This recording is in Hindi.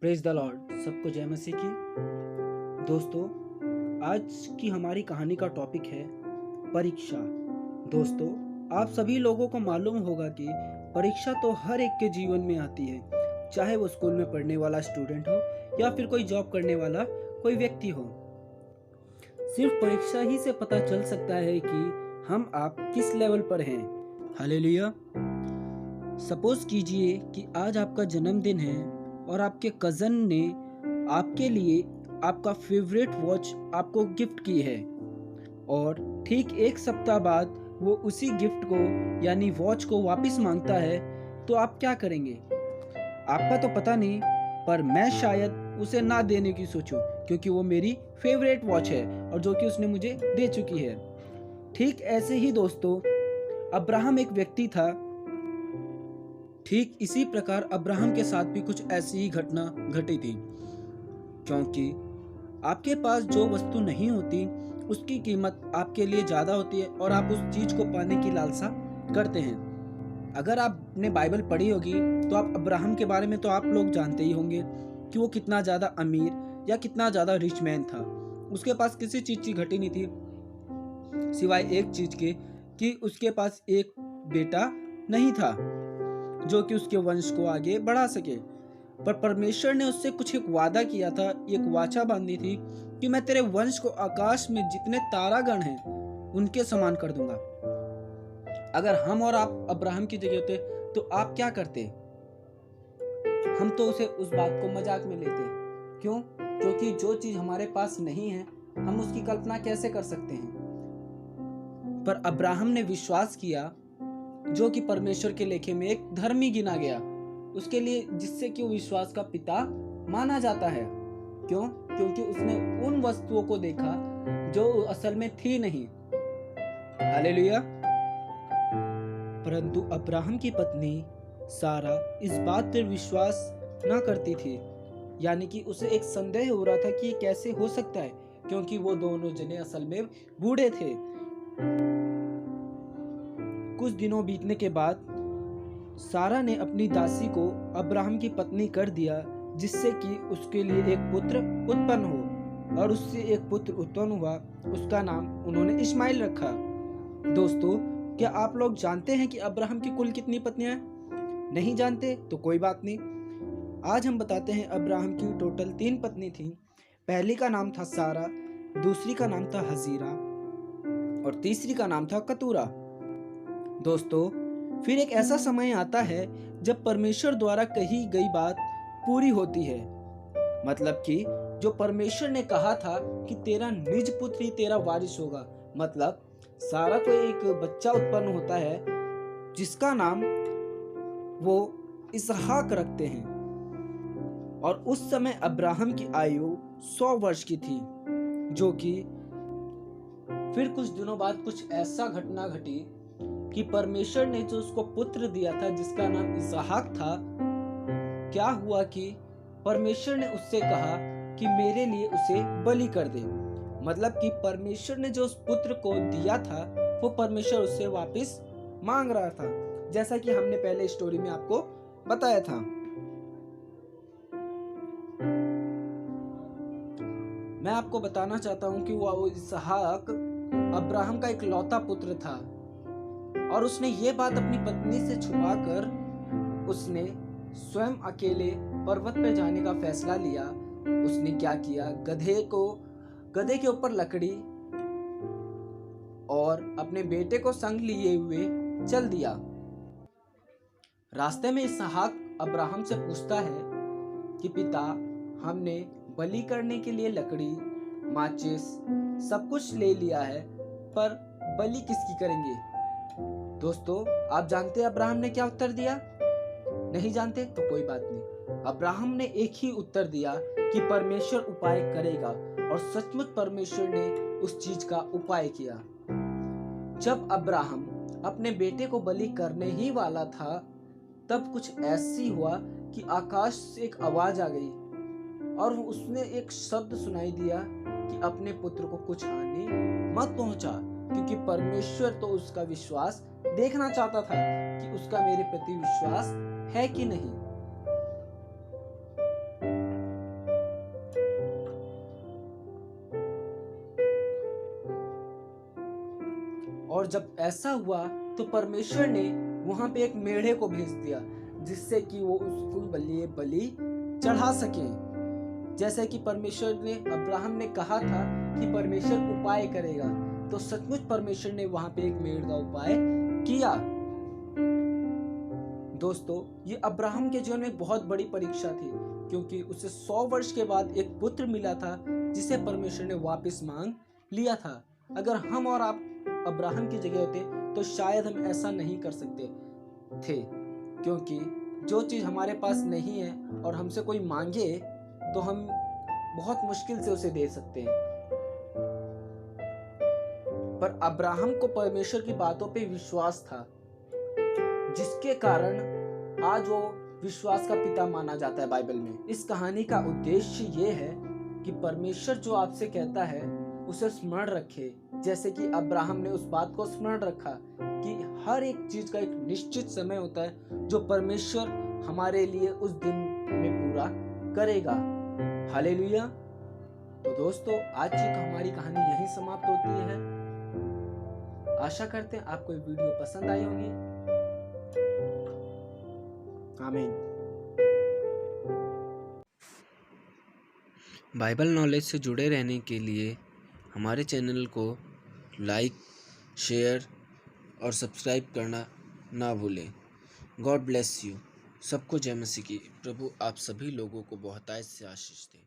Praise the Lord. सबको जय मसीह की। दोस्तों, आज की हमारी कहानी का टॉपिक है परीक्षा। दोस्तों, आप सभी लोगों को मालूम होगा कि परीक्षा तो हर एक के जीवन में आती है, चाहे वो स्कूल में पढ़ने वाला स्टूडेंट हो या फिर कोई जॉब करने वाला कोई व्यक्ति हो। सिर्फ परीक्षा ही से पता चल सकता है कि हम आप किस लेवल पर हैं। हालेलुया। सपोज कीजिए कि आज आपका जन्मदिन है और आपके कज़न ने आपके लिए आपका फेवरेट वॉच आपको गिफ्ट की है और ठीक एक सप्ताह बाद वो उसी गिफ्ट को यानी वॉच को वापस मांगता है, तो आप क्या करेंगे? आपका तो पता नहीं, पर मैं शायद उसे ना देने की सोचूं, क्योंकि वो मेरी फेवरेट वॉच है और जो कि उसने मुझे दे चुकी है। ठीक ऐसे ही दोस्तों, अब्राहम एक व्यक्ति था। ठीक इसी प्रकार अब्राहम के साथ भी कुछ ऐसी ही घटना घटी थी, क्योंकि आपके पास जो वस्तु नहीं होती उसकी कीमत आपके लिए ज़्यादा होती है और आप उस चीज़ को पाने की लालसा करते हैं। अगर आपने बाइबल पढ़ी होगी तो आप अब्राहम के बारे में तो आप लोग जानते ही होंगे कि वो कितना ज़्यादा अमीर या कितना ज़्यादा रिच मैन था। उसके पास किसी चीज़ की घटी नहीं थी सिवाय एक चीज़ के कि उसके पास एक बेटा नहीं था जो कि उसके वंश को आगे बढ़ा सके। पर परमेश्वर ने उससे कुछ एक वादा किया था, एक वाचा बांधी थी कि मैं तेरे वंश को आकाश में जितने तारागण हैं उनके समान कर दूंगा। अगर हम और आप अब्राहम की जगह होते तो आप क्या करते? हम तो उसे उस बात को मजाक में लेते। क्यों? क्योंकि जो चीज हमारे पास नहीं है हम उसकी कल्पना कैसे कर सकते हैं। पर अब्राहम ने विश्वास किया, जो कि परमेश्वर के लेखे में एक धर्मी गिना गया उसके लिए, जिससे कि वो विश्वास का पिता माना जाता है। क्यों? क्योंकि उसने उन वस्तुओं को देखा जो असल में थी नहीं। हालेलुया। परंतु अब्राहम की पत्नी सारा इस बात पर विश्वास ना करती थी, यानी कि उसे एक संदेह हो रहा था कि ये कैसे हो सकता है, क्योंकि वो दोनों जने असल में बूढ़े थे। कुछ दिनों बीतने के बाद सारा ने अपनी दासी को अब्राहम की पत्नी कर दिया, जिससे कि उसके लिए एक पुत्र उत्पन्न हो, और उससे एक पुत्र उत्पन्न हुआ। उसका नाम उन्होंने इस्माइल रखा। दोस्तों, क्या आप लोग जानते हैं कि अब्राहम की कुल कितनी पत्नियां हैं? नहीं जानते तो कोई बात नहीं, आज हम बताते हैं। अब्राहम की टोटल 3 पत्नी थी। पहली का नाम था सारा, दूसरी का नाम था हजीरा और तीसरी का नाम था कतूरा। दोस्तों, फिर एक ऐसा समय आता है जब परमेश्वर द्वारा कही गई बात पूरी होती है। मतलब कि जो परमेश्वर ने कहा था कि तेरा निज पुत्र ही तेरा वारिस होगा, मतलब सारा को एक बच्चा उत्पन्न होता है जिसका नाम वो इसहाक रखते हैं। और उस समय अब्राहम की आयु 100 वर्ष की थी, जो कि फिर कुछ दिनों बाद कुछ ऐसा घटना घटी कि परमेश्वर ने जो उसको पुत्र दिया था जिसका नाम इसहाक था, क्या हुआ कि परमेश्वर ने उससे कहा कि मेरे लिए उसे बलि कर दे। मतलब कि परमेश्वर ने जो उस पुत्र को दिया था वो परमेश्वर उससे वापस मांग रहा था, जैसा कि हमने पहले स्टोरी में आपको बताया था। मैं आपको बताना चाहता हूं कि वो इसहाक अब्राहम का इकलौता पुत्र था और उसने ये बात अपनी पत्नी से छुपाकर उसने स्वयं अकेले पर्वत पर जाने का फैसला लिया। उसने क्या किया? गधे के ऊपर लकड़ी और अपने बेटे को संग लिए हुए चल दिया। रास्ते में इसहाक अब्राहम से पूछता है कि पिता, हमने बलि करने के लिए लकड़ी, माचिस सब कुछ ले लिया है, पर बलि किसकी करेंगे? दोस्तों, आप जानते हैं अब्राहम ने क्या उत्तर दिया? नहीं जानते तो कोई बात नहीं। अब्राहम ने एक ही उत्तर दिया कि परमेश्वर उपाय करेगा, और सचमुच परमेश्वर ने उस चीज का उपाय किया। जब अब्राहम अपने बेटे को बलि करने ही वाला था, तब कुछ ऐसी हुआ कि आकाश से एक आवाज आ गई और उसने एक शब्द सुनाई दिया कि अपने पुत्र को कुछ हानि मत पहुंचा, क्योंकि परमेश्वर तो उसका विश्वास देखना चाहता था कि उसका मेरे प्रति विश्वास है कि नहीं। और जब ऐसा हुआ तो परमेश्वर ने वहां पे एक मेढ़े को भेज दिया जिससे कि वो उसको बलि चढ़ा सके। जैसे कि परमेश्वर ने अब्राहम ने कहा था कि परमेश्वर उपाय करेगा, तो सचमुच परमेश्वर ने वहां पे एक मेढ़ का उपाय किया। दोस्तों, ये अब्राहम के जीवन में बहुत बड़ी परीक्षा थी, क्योंकि उसे 100 वर्ष के बाद एक पुत्र मिला था जिसे परमेश्वर ने वापस मांग लिया था। अगर हम और आप अब्राहम की जगह होते तो शायद हम ऐसा नहीं कर सकते थे, क्योंकि जो चीज हमारे पास नहीं है और हमसे कोई मांगे तो हम बहुत मुश्किल से उसे दे सकते हैं। पर अब्राहम को परमेश्वर की बातों पे विश्वास था, जिसके कारण आज वो विश्वास का पिता माना जाता है बाइबल में। इस कहानी का उद्देश्य ये है कि परमेश्वर जो आपसे कहता है उसे स्मरण रखे, जैसे कि अब्राहम ने उस बात को स्मरण रखा कि हर एक चीज का एक निश्चित समय होता है जो परमेश्वर हमारे लिए उस दिन में पूरा करेगा। हालेलुया। तो दोस्तों, आज की हमारी कहानी यहीं समाप्त होती है। आशा करते हैं आपको ये वीडियो पसंद आई होगी। आमीन। बाइबल नॉलेज से जुड़े रहने के लिए हमारे चैनल को लाइक, शेयर और सब्सक्राइब करना ना भूलें। God bless you. सबको जय मसीह की। प्रभु आप सभी लोगों को बहुतायत से आशीष दे।